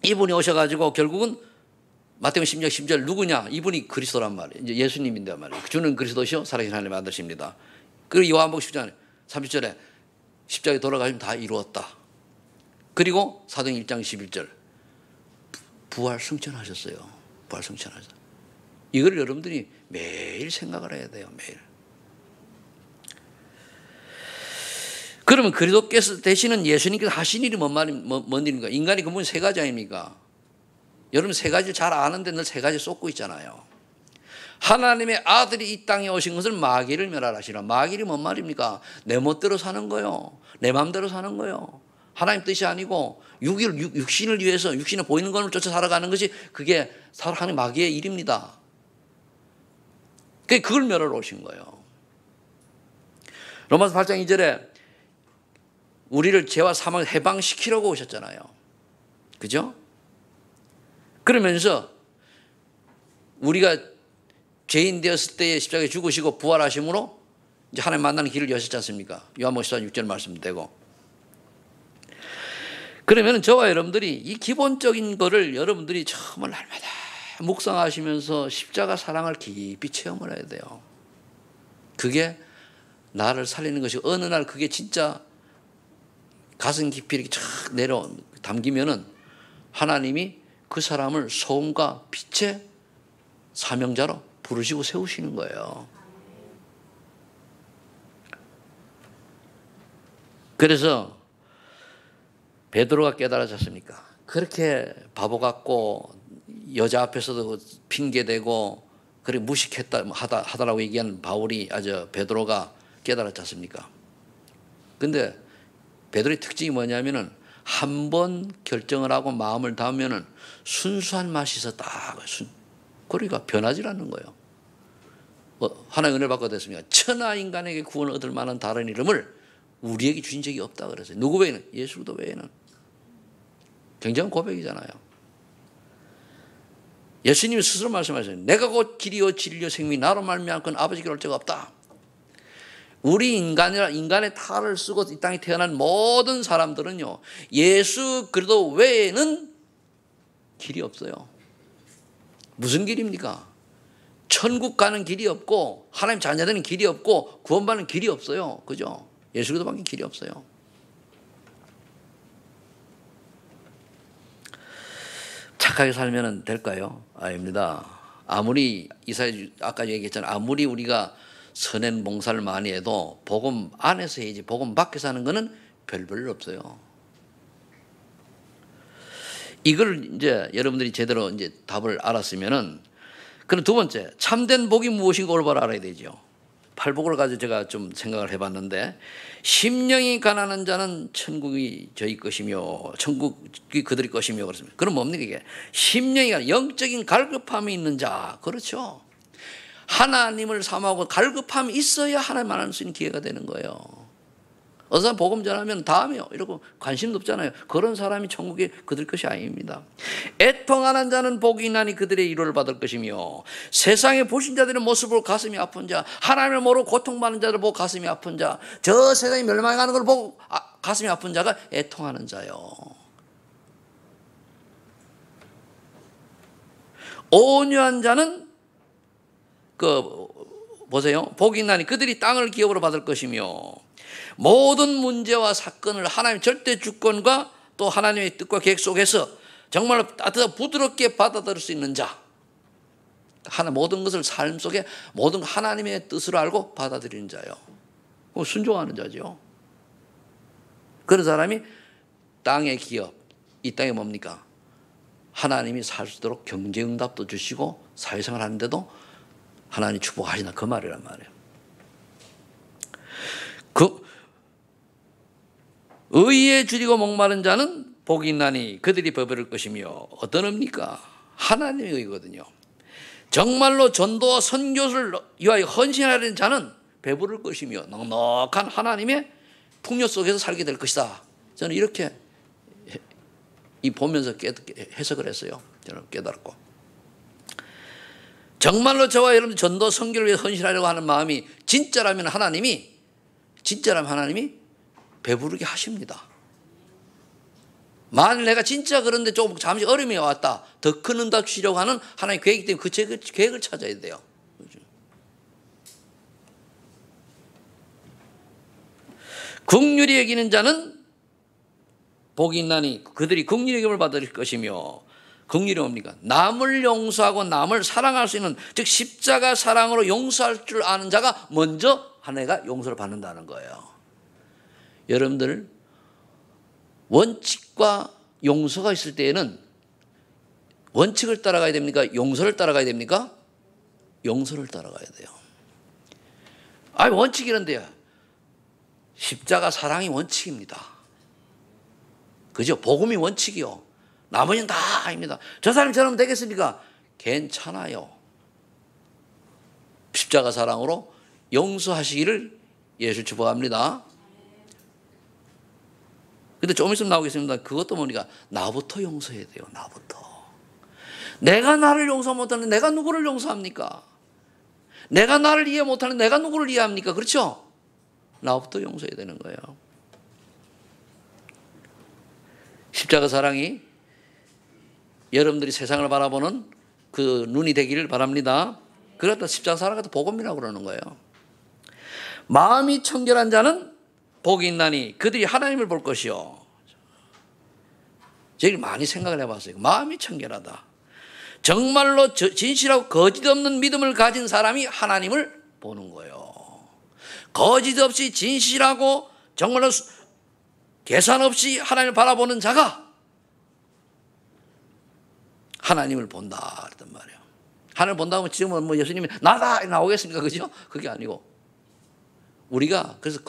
A: 이분이 오셔가지고 결국은 마태복음 10장 10절 누구냐? 이분이 그리스도란 말이에요. 이제 예수님인데 말이에요. 주는 그리스도시요 살아계신 하나님의 아들이십니다. 그리고 요한복음 10장 30절에 십자가에 돌아가시면 다 이루었다. 그리고 사도행 1장 11절 부활 승천하셨어요. 부활 승천하셨어요. 이걸 여러분들이 매일 생각을 해야 돼요. 매일. 그러면 그리스도께서 되시는 예수님께서 하신 일이 뭔 일입니까? 인간이 근본 세 가지 아닙니까? 여러분 세 가지를 잘 아는데 늘 세 가지 쏟고 있잖아요. 하나님의 아들이 이 땅에 오신 것을 마귀를 멸하시라. 마귀이 뭔 말입니까? 내 멋대로 사는 거요. 내 마음대로 사는 거요. 하나님 뜻이 아니고 육신을 위해서 육신에 보이는 것을 쫓아 살아가는 것이 그게 하나님 마귀의 일입니다. 그걸 멸하러 오신 거예요. 로마서 8장 2절에 우리를 죄와 사망을 해방시키려고 오셨잖아요. 그죠? 그러면서 우리가 죄인 되었을 때에 십자가에 죽으시고 부활하심으로 이제 하나님 만나는 길을 여셨지 않습니까? 요한복음 14장 6절 말씀되고. 그러면 저와 여러분들이 이 기본적인 거를 여러분들이 정말 날마다 묵상하시면서 십자가 사랑을 깊이 체험을 해야 돼요. 그게 나를 살리는 것이 어느 날 그게 진짜 가슴 깊이 이렇게 쫙 담기면은 하나님이 그 사람을 소금과 빛의 사명자로 부르시고 세우시는 거예요. 그래서 베드로가 깨달았지 않습니까? 그렇게 바보 같고 여자 앞에서도 핑계대고 그래 무식했다 하다라고 얘기한 베드로가 깨달았지 않습니까? 근데 베드로의 특징이 뭐냐면은 한 번 결정을 하고 마음을 담으면은 순수한 맛이 있었다. 그러니까 변하지 않는 거예요. 하나의 은혜를 받고 됐습니까? 천하 인간에게 구원을 얻을 만한 다른 이름을 우리에게 주신 적이 없다 그랬어요. 누구 외에는? 예수 그리스도 외에는. 굉장한 고백이잖아요. 예수님이 스스로 말씀하셨어요. 내가 곧 길이요 진리요 생명이 나로 말미암고는 아버지께 올 자가 없다. 우리 인간의 탈을 쓰고 이 땅에 태어난 모든 사람들은요, 예수 그리스도 외에는 길이 없어요. 무슨 길입니까? 천국 가는 길이 없고 하나님 자녀되는 길이 없고 구원받는 길이 없어요. 그죠? 예수 그리스도밖에 길이 없어요. 착하게 살면 될까요? 아닙니다. 아무리 아까 얘기했잖아요. 아무리 우리가 선행 봉사를 많이 해도 복음 안에서 해야지 복음 밖에서 하는 거는 별로 없어요. 이걸 이제 여러분들이 제대로 이제 답을 알았으면은, 그럼 두 번째, 참된 복이 무엇인가 올바로 알아야 되죠. 팔복을 가지고 제가 좀 생각을 해봤는데, 심령이 가난한 자는 천국이 저희 것이며 천국이 그들의 것이며 그렇습니다. 그럼 뭡니까 이게? 심령이 영적인 갈급함이 있는 자, 그렇죠. 하나님을 사모하고 갈급함이 있어야 하나님 만날 수 있는 기회가 되는 거예요. 어느 사람 복음 전하면 다음에요 이러고 관심도 없잖아요. 그런 사람이 천국이 그들 것이 아닙니다. 애통하는 자는 복이 있나니 그들의 위로를 받을 것이며, 세상에 보신 자들의 모습을 보고 가슴이 아픈 자, 하나님을 모르고 고통받는 자를 보고 가슴이 아픈 자, 저 세상이 멸망하는 걸 보고 가슴이 아픈 자가 애통하는 자요. 온유한 자는 보세요. 복이 있나니 그들이 땅을 기업으로 받을 것이며, 모든 문제와 사건을 하나님의 절대 주권과 또 하나님의 뜻과 계획 속에서 정말로 따뜻하고 부드럽게 받아들일 수 있는 자, 모든 것을 삶 속에 모든 하나님의 뜻으로 알고 받아들이는 자요. 순종하는 자죠. 그런 사람이 땅의 기업, 이 땅에 뭡니까? 하나님이 살 수 있도록 경제응답도 주시고 사회생활 하는데도 하나님 축복하시나, 그 말이란 말이에요. 의에 줄이고 목마른 자는 복이 있나니 그들이 배부를 것이며, 어떤 의입니까? 하나님의 의거든요. 정말로 전도와 선교를 위하여 헌신하려는 자는 배부를 것이며 넉넉한 하나님의 풍요 속에서 살게 될 것이다. 저는 이렇게 보면서 해석을 했어요. 저는 깨달았고, 정말로 저와 여러분 전도 선교를 위해 헌신하려고 하는 마음이 진짜라면 하나님이 배부르게 하십니다. 만일 내가 진짜 그런데 조금 잠시 어려움이 왔다, 더 큰 응답 주시려고 하는 하나님의 계획이기 때문에 그 계획을 찾아야 돼요. 긍휼히 여기는 자는 복이 있나니 그들이 긍휼히 여김을 받을 것이며, 긍휼이 뭡니까? 남을 용서하고 남을 사랑할 수 있는, 즉 십자가 사랑으로 용서할 줄 아는 자가 먼저 하나가 용서를 받는다는 거예요. 여러분들, 원칙과 용서가 있을 때에는 원칙을 따라가야 됩니까? 용서를 따라가야 됩니까? 용서를 따라가야 돼요. 원칙이 이런데요. 십자가 사랑이 원칙입니다. 그죠? 복음이 원칙이요. 나머지는 다 아닙니다. 저 사람이 저러면 되겠습니까? 괜찮아요. 십자가 사랑으로 용서하시기를 예수 축복합니다. 근데 좀 있으면 나오겠습니다. 그것도 뭡니까? 나부터 용서해야 돼요. 나부터. 내가 나를 용서 못하는데 내가 누구를 용서합니까? 내가 나를 이해 못하는데 내가 누구를 이해합니까? 그렇죠? 나부터 용서해야 되는 거예요. 십자가 사랑이 여러분들이 세상을 바라보는 그 눈이 되기를 바랍니다. 그렇다 십자가 사랑이 복음이라고 그러는 거예요. 마음이 청결한 자는 복이 있나니 그들이 하나님을 볼 것이요. 제일 많이 생각을 해봤어요. 마음이 청결하다. 정말로 진실하고 거짓 없는 믿음을 가진 사람이 하나님을 보는 거예요. 거짓 없이 진실하고 정말로 계산 없이 하나님을 바라보는 자가 하나님을 본다 그랬단 말이에요. 하나님을 본다면 지금은 뭐 예수님이 나다 나오겠습니까? 그죠? 그게 아니고 우리가 그래서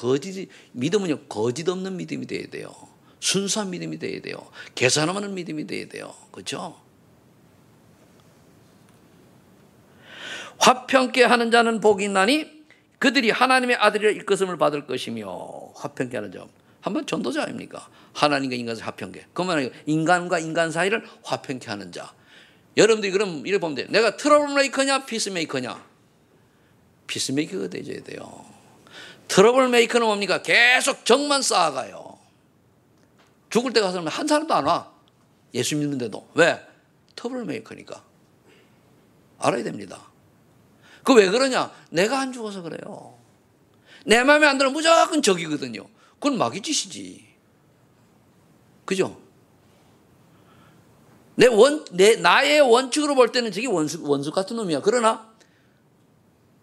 A: 믿음은요 거짓 없는 믿음이 돼야 돼요. 순수한 믿음이 돼야 돼요. 계산 없는 믿음이 돼야 돼요. 그렇죠? 화평케 하는 자는 복이 있나니 그들이 하나님의 아들이라 일컬음을 받을 것이며. 화평케 하는 자 한번 전도자 아닙니까? 하나님과 인간 사이 화평케. 그러면 인간과 인간 사이를 화평케 하는 자. 여러분들이 그럼 이렇게 보면 돼요. 내가 트러블 메이커냐 피스메이커냐? 피스메이커가 되어야 돼요. 트러블 메이커는 뭡니까? 계속 적만 쌓아가요. 죽을 때 가서는 한 사람도 안 와. 예수 믿는데도. 왜? 트러블 메이커니까. 알아야 됩니다. 그 왜 그러냐? 내가 안 죽어서 그래요. 내 마음에 안 들어 무조건 적이거든요. 그건 마귀 짓이지. 그죠? 나의 원칙으로 볼 때는 저게 원수 같은 놈이야. 그러나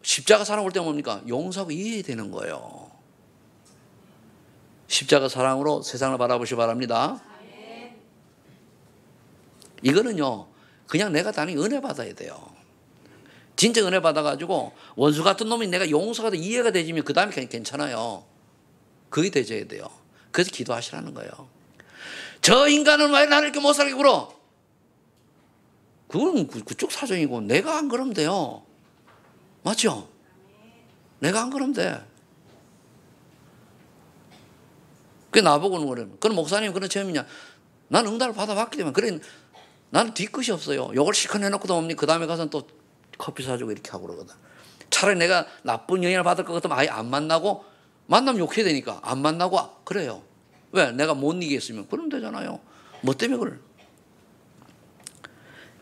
A: 십자가 사랑 볼 때 뭡니까? 용서하고 이해되는 거예요. 십자가 사랑으로 세상을 바라보시기 바랍니다. 이거는요 그냥 내가 단히 은혜 받아야 돼요. 진짜 은혜 받아가지고 원수 같은 놈이 내가 용서가 돼 이해가 되지면 그 다음에 괜찮아요. 그게 되져야 돼요. 그래서 기도하시라는 거예요. 저 인간은 왜 나를 이렇게 못 살게 굴어? 그건 그쪽 사정이고 내가 안 그러면 돼요. 맞죠? 내가 안 그러면 돼. 그게 나보고는 그래. 그럼 목사님 그런 체험이냐? 난 응답을 받아봤기 때문에. 그래, 나는 뒤끝이 없어요. 요걸 실컷 해놓고도 없니? 그 다음에 가서는 또 커피 사주고 이렇게 하고 그러거든. 차라리 내가 나쁜 영향을 받을 것 같으면 아예 안 만나고, 만나면 욕해야 되니까 안 만나고 그래요. 왜? 내가 못 이기겠으면. 그러면 되잖아요. 뭐 때문에 그래?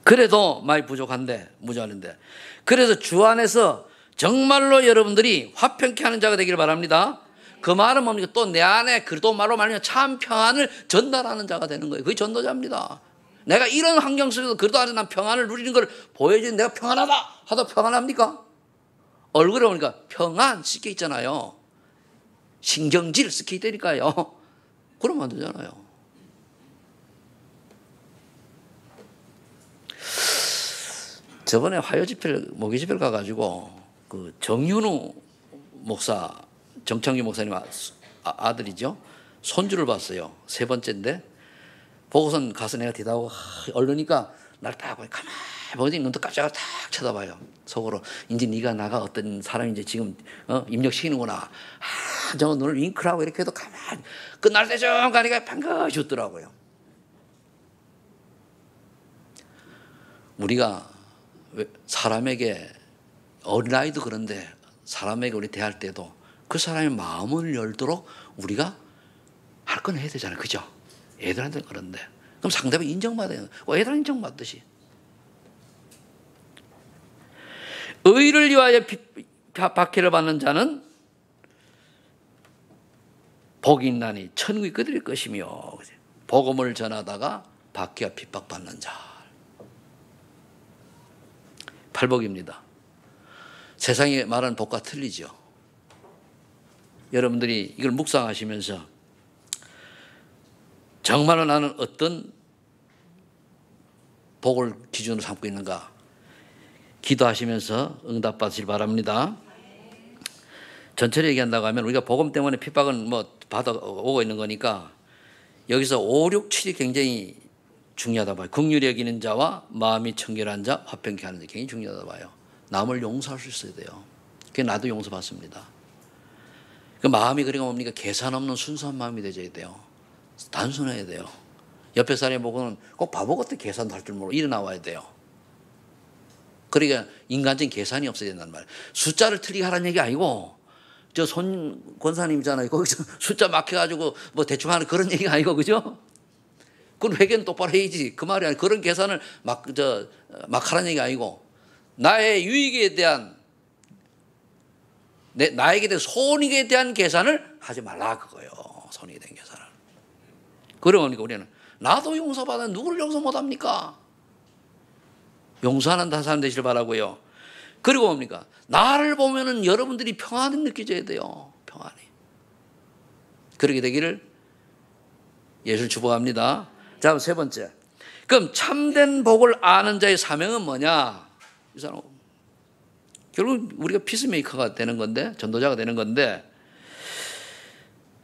A: 그래도 많이 부족한데, 무자한데. 그래서 주 안에서 정말로 여러분들이 화평케 하는 자가 되기를 바랍니다. 그 말은 뭡니까? 또 내 안에 그리스도 말로 말하면 참 평안을 전달하는 자가 되는 거예요. 그게 전도자입니다. 내가 이런 환경 속에서 그리스도 안에 난 평안을 누리는 걸 보여주는 내가 평안하다 하다 평안합니까? 얼굴에 보니까 평안 쓰여 있잖아요. 신경질 쓰여 있다니까요. 그러면 안 되잖아요. 저번에 화요 집회를, 모기 집회를 가가지고 그 정윤우 목사, 정창규 목사님 아들이죠. 손주를 봤어요. 3번째인데 보고선 가서 내가 뒤다고 얼르니까 날 딱 보니 가만히 보더니 눈도 깜짝을 탁 쳐다봐요. 속으로 이제 네가 나가 어떤 사람인지 지금 입력시키는구나. 저 눈을 윙크하고 이렇게 해도 가만히 끝날 때 좀 가니까 반가워졌더라고요. 우리가 사람에게 어린아이도 그런데 사람에게 우리 대할 때도 그 사람의 마음을 열도록 우리가 할 건 해야 되잖아요. 그죠? 애들한테는 그런데. 그럼 상대방이 인정받아야 돼요. 애들은 인정받듯이. 의를 위하여 박해를 받는 자는 복이 있나니 천국이 그들의 것이며. 복음을 전하다가 박해와 핍박받는 자. 팔복입니다. 세상이 말하는 복과 틀리죠. 여러분들이 이걸 묵상하시면서 정말로 나는 어떤 복을 기준으로 삼고 있는가 기도하시면서 응답받으시기 바랍니다. 전체를 얘기한다고 하면 우리가 복음 때문에 핍박은 뭐 받아오고 있는 거니까 여기서 5, 6, 7이 굉장히 중요하다 봐요. 긍휼히 여기는 자와 마음이 청결한 자, 화평케 하는 자 굉장히 중요하다 봐요. 남을 용서할 수 있어야 돼요. 그게 나도 용서받습니다. 그 마음이 그러니까 뭡니까? 계산 없는 순수한 마음이 되어야 돼요. 단순해야 돼요. 옆에 사람이 보고는 꼭 바보 같은 계산도 할 줄 모르고 일어나와야 돼요. 그러니까 인간적인 계산이 없어야 된다는 말이에요. 숫자를 틀리게 하라는 얘기 아니고 저 손 권사님이잖아요. 거기서 숫자 막혀가지고 뭐 대충 하는 그런 얘기가 아니고 그죠? 그건 회개는 똑바로 해야지. 그 말이 아니고 그런 계산을 막 하라는 얘기 아니고 나의 유익에 대한 나에게 대한 손익에 대한 계산을 하지 말라 그거예요. 손익에 대한 계산을. 그러니까 우리는 나도 용서받아 누구를 용서 못합니까? 용서하는 사람 되시길 바라고요. 그리고 뭡니까? 나를 보면은 여러분들이 평안이 느껴져야 돼요. 평안이. 그렇게 되기를 예수를 축복합니다. 자, 세 번째. 그럼 참된 복을 아는 자의 사명은 뭐냐? 이 사람 결국 우리가 피스메이커가 되는 건데, 전도자가 되는 건데,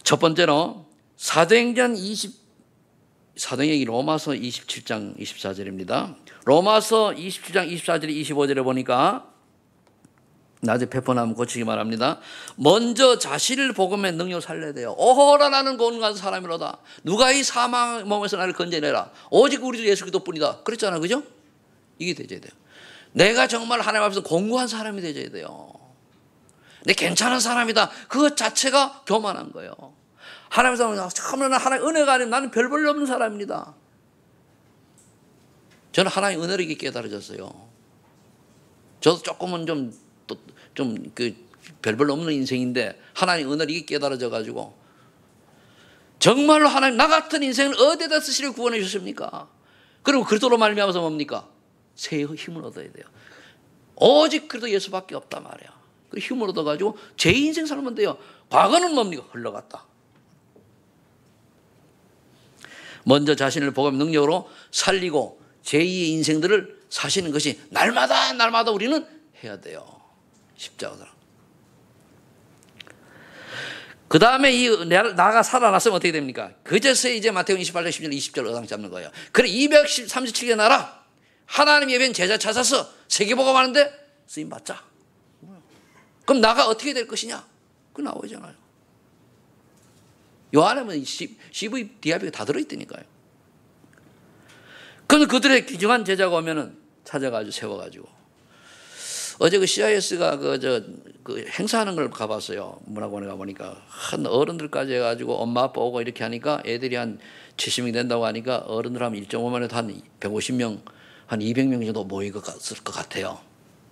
A: 첫 번째로 사도행전 사도행전 로마서 27장 24절입니다. 로마서 27장 24절 25절에 보니까 낮에 페퍼나무 고치기 말합니다. 먼저 자신을 복음의 능력을 살려야 돼요. 오호라 나는 고난받은 사람이로다. 누가 이 사망 몸에서 나를 건져내라. 오직 우리 주 예수 그리스도뿐이다. 그랬잖아, 그죠? 이게 되져야 돼요. 내가 정말 하나님 앞에서 공고한 사람이 되져야 돼요. 내 괜찮은 사람이다. 그것 자체가 교만한 거예요. 하나님 사람은 참으로 하나님 은혜가 아니면 나는 별 볼 없는 사람입니다. 저는 하나님 은혜를 이렇게 깨달아졌어요. 저도 조금은 별 없는 인생인데 하나님 은혜를 이렇게 깨달아져 가지고 정말로 하나님 나 같은 인생을 어디에다 쓰시려 구원해 주십니까? 그리고 그리스도로 말미암아서 뭡니까? 새 힘을 얻어야 돼요. 오직 그리스도 예수밖에 없단 말이야. 그 힘을 얻어가지고 제 인생 살면 돼요. 과거는 뭡니까? 흘러갔다. 먼저 자신을 복음의 능력으로 살리고 제2의 인생들을 사시는 것이 날마다 우리는 해야 돼요. 십자가다. 그 다음에 나가 살아났으면 어떻게 됩니까? 그제서 이제 마태복음 28장 10절 20절 어당 잡는 거예요. 그래 237개 나라 하나님 예배인 제자 찾아서 세계복음하는데 쓰임 받자. 그럼 나가 어떻게 될 것이냐? 그거 나오잖아요. 요 안에는 CV, DIB가 다 들어있다니까요. 그럼 그들의 귀중한 제자가 오면은 찾아가지고 세워가지고 어제 그 CIS가 그 행사하는 걸 가봤어요. 문화관에 가보니까 한 어른들까지 해가지고 엄마 아빠 오고 이렇게 하니까 애들이 한 70명 된다고 하니까 어른들 하면 1.5만 해도 한 150명 한 200명 정도 모일 것 같아요.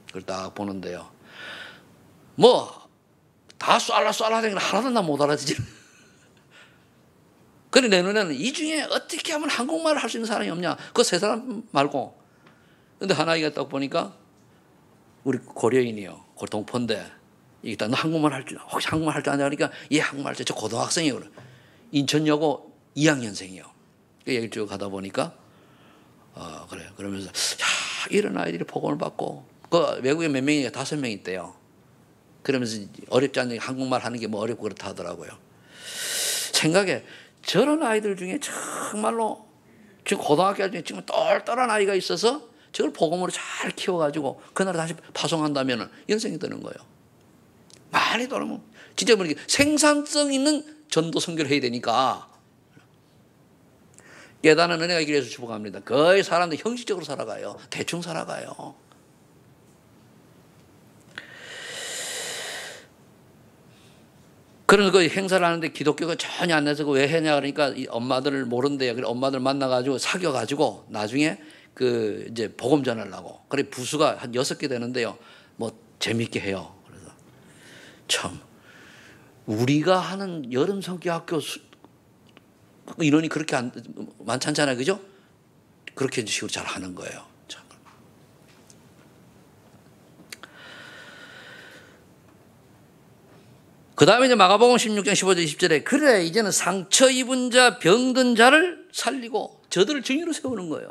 A: 그걸 딱 보는데요. 뭐 다 쏴라 하나도 나 못 알아듣지. 그래 내 눈에는 이 중에 어떻게 하면 한국말을 할 수 있는 사람이 없냐? 그 세 사람 말고. 근데 하나이가 딱 보니까 우리 고려인이요. 동포인데 일단 너 한국말 할 줄 혹시 한국말 할 줄 아냐? 그러니까 예 한국말 할 줄 저 고등학생이에요. 인천여고 2학년생이요. 그 얘기를 쭉 하다 보니까 그래 그러면서 야 이런 아이들이 복음을 받고 그 외국에 몇 명이 5명 있대요. 그러면서 어렵지 않은 한국말 하는 게 뭐 어렵고 그렇다 하더라고요. 생각에 저런 아이들 중에 정말로 지금 고등학교 중에 지금 똘똘한 아이가 있어서 저걸 복음으로 잘 키워가지고 그날 다시 파송한다면 이런 생각이 드는 거예요. 많이 돌아면 진짜 뭐 생산성 있는 전도 선교를 해야 되니까 깨닫는 은혜가 길에서 축복합니다. 거의 사람들 형식적으로 살아가요. 대충 살아가요. 그런 그 행사를 하는데 기독교가 전혀 안 돼서 왜 했냐 그러니까 이 엄마들을 모른대요. 그래 엄마들 만나가지고 사귀어가지고 나중에 그 이제 복음 전하려고. 그래 부수가 한 6개 되는데요. 뭐 재밌게 해요. 그래서 참 우리가 하는 여름 성교학교 인원이 그렇게 많지 않잖아요, 그죠? 그렇게 식으로 잘 하는 거예요. 참. 그 다음에 이제 마가복음 16장 15절 20절에 그래 이제는 상처 입은 자 병든 자를 살리고 저들을 증인으로 세우는 거예요.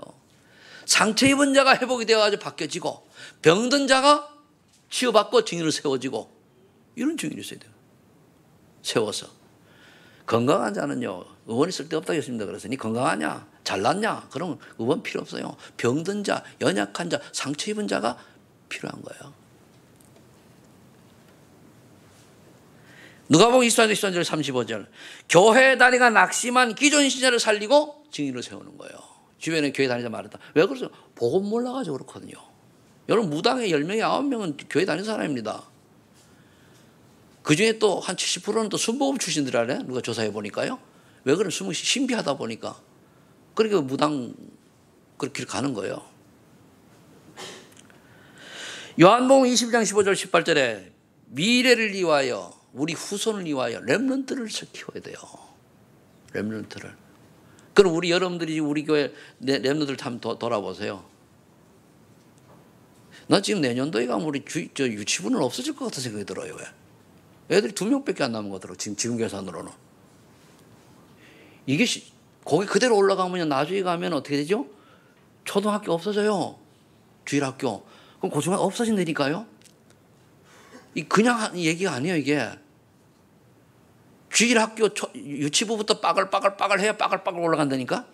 A: 상처 입은 자가 회복이 되어가지고 바뀌어지고 병든 자가 치유받고 증인으로 세워지고 이런 증인이 있어야 돼요. 세워서 건강한 자는요 의원이 쓸데없다고 했습니다. 그래서 니 건강하냐 잘났냐 그러면 의원 필요 없어요. 병든 자 연약한 자 상처 입은 자가 필요한 거예요. 누가복음 24장 13절 35절 교회 다니가 낙심한 기존 신자를 살리고 증인으로 세우는 거예요. 주변에 교회 다니자 말했다. 왜 그러죠? 복음 몰라가지고 그렇거든요. 여러분 무당에 10명에 9명은 교회 다니는 사람입니다. 그중에 또 한 70%는 또 순복음 출신들이라네. 누가 조사해 보니까요. 왜 그런 순복음이 신비하다 보니까 그러니까 무당 그렇게 가는 거예요. 요한복음 20장 15절 18절에 미래를 위하여 우리 후손을 위하여 렘넌트를 키워야 돼요. 렘넌트를. 그럼 우리 여러분들이 우리 교회 렘넌트를 한번 돌아보세요. 나 지금 내년도에 가면 우리 유치부는 없어질 것 같은 생각이 들어요. 왜? 애들이 2명밖에 안 남은 것 같더라고. 지금 계산으로는. 이게 거기 그대로 올라가면 나중에 가면 어떻게 되죠? 초등학교 없어져요. 주일학교. 그럼 고등학교 없어진다니까요. 이 그냥 얘기가 아니에요, 이게. 주일학교 유치부부터 빠글빠글 해야 빠글빠글 올라간다니까.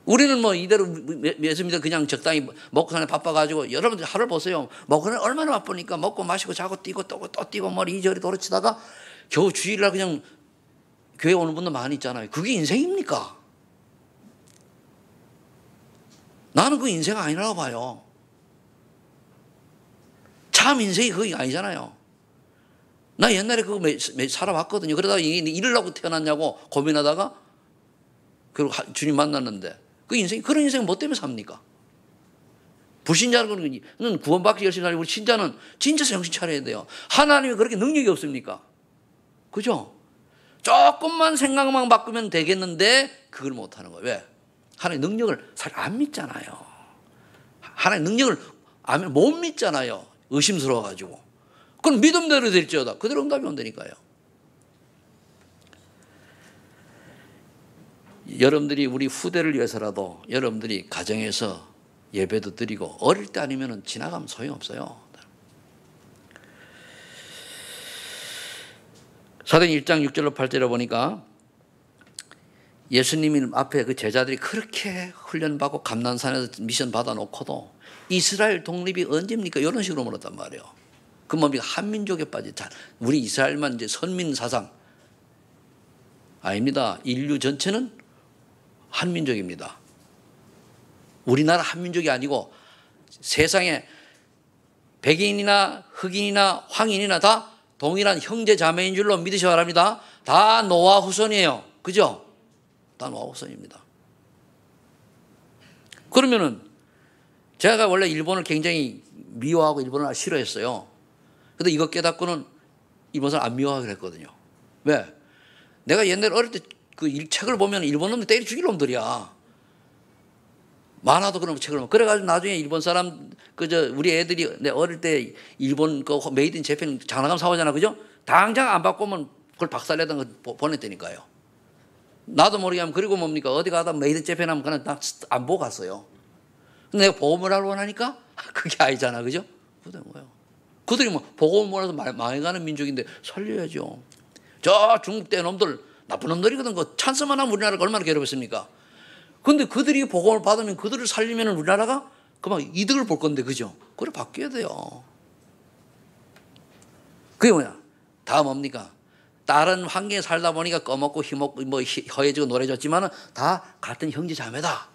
A: 우리는 뭐 이대로 예수님들 그냥 적당히 먹고 사는 바빠가지고 여러분들 하루 보세요. 먹고는 얼마나 바쁘니까 먹고 마시고 자고 뛰고 또 뛰고 머리 이저리 도로치다가 겨우 주일날 그냥 교회 오는 분도 많이 있잖아요. 그게 인생입니까? 나는 그 인생 아니라고 봐요. 참 인생이 그게 아니잖아요. 나 옛날에 그거 살아봤거든요. 그러다가 일을 하고 태어났냐고 고민하다가 그리고 주님 만났는데 그 인생, 그런 인생 뭐 때문에 삽니까? 불신자는 구원받기 열심히 살고 우리 신자는 진짜 정신 차려야 돼요. 하나님이 그렇게 능력이 없습니까? 그죠? 조금만 생각만 바꾸면 되겠는데 그걸 못하는 거예요. 왜? 하나님 능력을 잘 안 믿잖아요. 하나님 능력을 못 믿잖아요. 의심스러워가지고. 그건 믿음대로 될지어다. 그대로 응답이 온다니까요. 여러분들이 우리 후대를 위해서라도 여러분들이 가정에서 예배도 드리고 어릴 때 아니면 지나가면 소용없어요. 사도행 1장 6절로 8절에 보니까 예수님 앞에 그 제자들이 그렇게 훈련받고 감난산에서 미션 받아놓고도 이스라엘 독립이 언제입니까? 이런 식으로 물었단 말이에요. 그 뭡니까? 한민족에 빠진 우리 이스라엘만 이제 선민 사상 아닙니다. 인류 전체는 한민족입니다. 우리나라 한민족이 아니고 세상에 백인이나 흑인이나 황인이나 다 동일한 형제 자매인 줄로 믿으셔야 합니다. 다 노아 후손이에요. 그죠? 다 노아 후손입니다. 그러면은 제가 원래 일본을 굉장히 미워하고 일본을 싫어했어요. 근데 이거 깨닫고는 일본 사람 안 미워하기로 했거든요. 왜? 내가 옛날에 어릴 때 그 책을 보면 일본 놈들 때려 죽일 놈들이야. 만화도 그런 책을 보면. 그래가지고 나중에 일본 사람, 우리 애들이 내 어릴 때 일본 그 메이드 인 재팬 장난감 사오잖아. 그죠? 당장 안 바꾸면 그걸 박살내던 거 보냈다니까요. 나도 모르게 하면 그리고 뭡니까? 어디 가다 메이드 인 재팬 하면 그냥 안 보고 갔어요. 근데 내가 보험을 하러 원하니까 그게 아니잖아. 그죠? 그게 뭐예요? 그들이 뭐 보험을 몰아서 망해가는 민족인데 살려야죠. 저 중국 때 놈들 나쁜 놈들이거든. 그 찬스만 하면 우리나라가 얼마나 괴롭습니까? 근데 그들이 보험을 받으면 그들을 살리면 우리나라가 그만 이득을 볼 건데, 그죠? 그래, 바뀌어야 돼요. 그게 뭐냐? 다 뭡니까? 다른 환경에 살다 보니까 꺼먹고 힘없고 뭐 허해지고 노래졌지만은 다 같은 형제 자매다.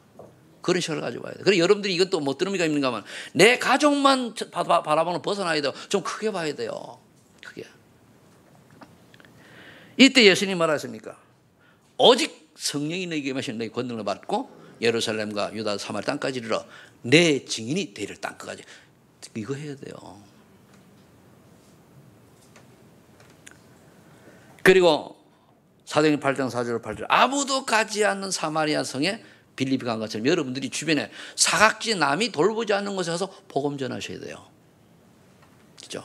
A: 그런 식으로 가지고 봐야 돼. 그래, 여러분들이 이것도 못 들으니까 있는가만 내 가족만 바라보는 벗어나야 돼요. 좀 크게 봐야 돼요. 크게. 이때 예수님이 뭐라했습니까? 오직 성령이 너에게 임하시면 너희 권능을 받고 예루살렘과 유다 사마리아 땅까지 이르러 내 증인이 되리라. 땅끝까지. 이거 해야 돼요. 그리고 사도행전 8장 4절 8절 아무도 가지 않는 사마리아 성에 빌립이 간 것처럼 여러분들이 주변에 사각지 남이 돌보지 않는 곳에 가서 복음 전하셔야 돼요. 그렇죠?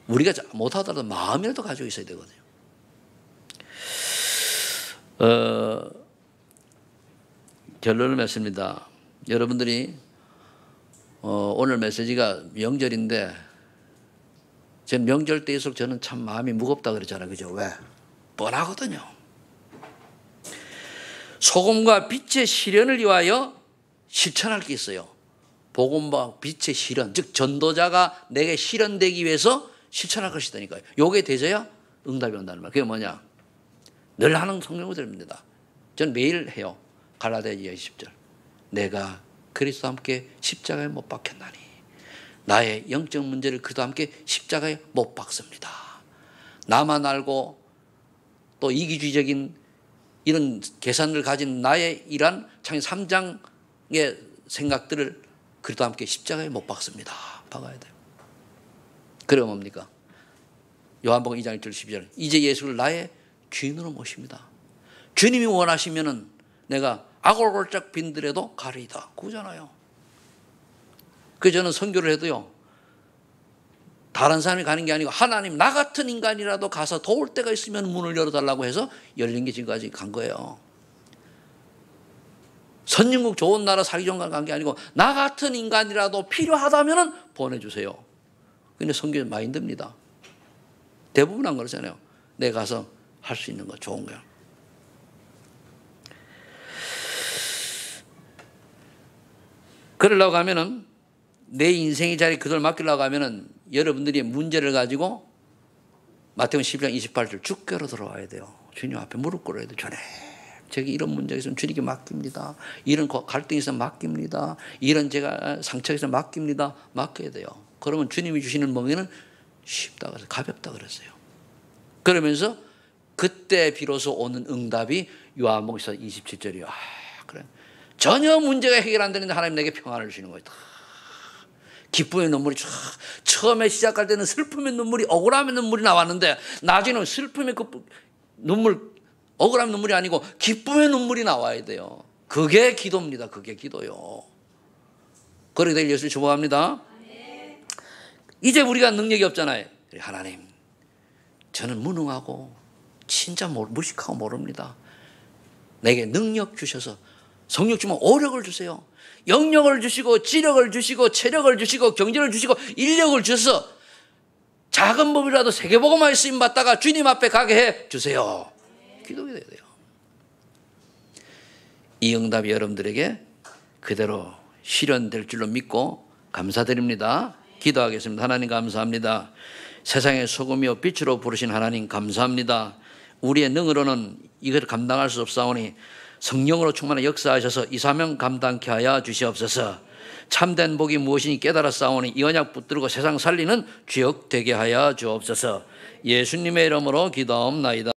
A: 우리가 못하더라도 마음이라도 가지고 있어야 되거든요. 결론을 맺습니다. 여러분들이 오늘 메시지가 명절인데 제 명절 때일수록 저는 참 마음이 무겁다 그랬잖아요. 그죠? 왜? 뻔하거든요. 소금과 빛의 실현을 위하여 실천할 게 있어요. 복음과 빛의 실현, 즉 전도자가 내게 실현되기 위해서 실천할 것이 있다니까요. 요게 되져야 응답이 온다는 말. 그게 뭐냐? 늘 하는 성경 구절입니다. 전 매일 해요. 갈라디아 2장 20절. 내가 그리스도와 함께 십자가에 못 박혔나니 나의 영적 문제를 그리스도와 함께 십자가에 못 박습니다. 나만 알고 또 이기주의적인 이런 계산을 가진 나의 이러한 창세기 3장의 생각들을 그리스도와 함께 십자가에 못 박습니다. 박아야 돼요. 그리고 뭡니까? 요한복음 2장 1절 12절 이제 예수를 나의 주인으로 모십니다. 주님이 원하시면은 내가 아골골짝 빈들에도 가리이다. 그거잖아요. 그래서 저는 선교를 해도요. 다른 사람이 가는 게 아니고 하나님 나 같은 인간이라도 가서 도울 때가 있으면 문을 열어달라고 해서 열린 게 지금까지 간 거예요. 선진국 좋은 나라 살기 좋은 간 게 아니고 나 같은 인간이라도 필요하다면 보내주세요. 근데 성경의 마인드입니다. 대부분 안 그러잖아요. 내가 가서 할 수 있는 거 좋은 거야. 그러려고 하면은 내 인생의 자리 그들 맡기려고 하면은 여러분들이 문제를 가지고 마태복음 12장 28절 주께로 들어와야 돼요. 주님 앞에 무릎 꿇어야 돼요. 주님, 제게 이런 문제가 있으면 주님께 맡깁니다. 이런 갈등이 있으면 맡깁니다. 이런 제가 상처가 있으면 맡깁니다. 맡겨야 돼요. 그러면 주님이 주시는 멍에는 쉽다 그랬어요. 가볍다 그랬어요. 그러면서 그때 비로소 오는 응답이 요한복음 27절이요. 그래. 전혀 문제가 해결 안 되는데 하나님 내게 평안을 주시는 거예요. 기쁨의 눈물이 처음에 시작할 때는 슬픔의 눈물이, 억울함의 눈물이 나왔는데 나중에는 슬픔의 그 눈물, 억울함의 눈물이 아니고 기쁨의 눈물이 나와야 돼요. 그게 기도입니다. 그게 기도요. 그렇게 될 예수를 축복합니다. 이제 우리가 능력이 없잖아요. 하나님, 저는 무능하고 진짜 무식하고 모릅니다. 내게 능력 주셔서, 성령 주면 오력을 주세요. 영력을 주시고 지력을 주시고 체력을 주시고 경제를 주시고 인력을 주셔서 작은 법이라도 세계복음화에 쓰임받다가 주님 앞에 가게 해 주세요. 기도해야 돼요. 이 응답이 여러분들에게 그대로 실현될 줄로 믿고 감사드립니다. 기도하겠습니다. 하나님 감사합니다. 세상의 소금이요 빛으로 부르신 하나님 감사합니다. 우리의 능으로는 이것을 감당할 수 없사오니 성령으로 충만한 역사하셔서 이 사명 감당케 하여 주시옵소서. 참된 복이 무엇이니 깨달아 싸우니 이 언약 붙들고 세상 살리는 주역 되게 하여 주옵소서. 예수님의 이름으로 기도하옵나이다.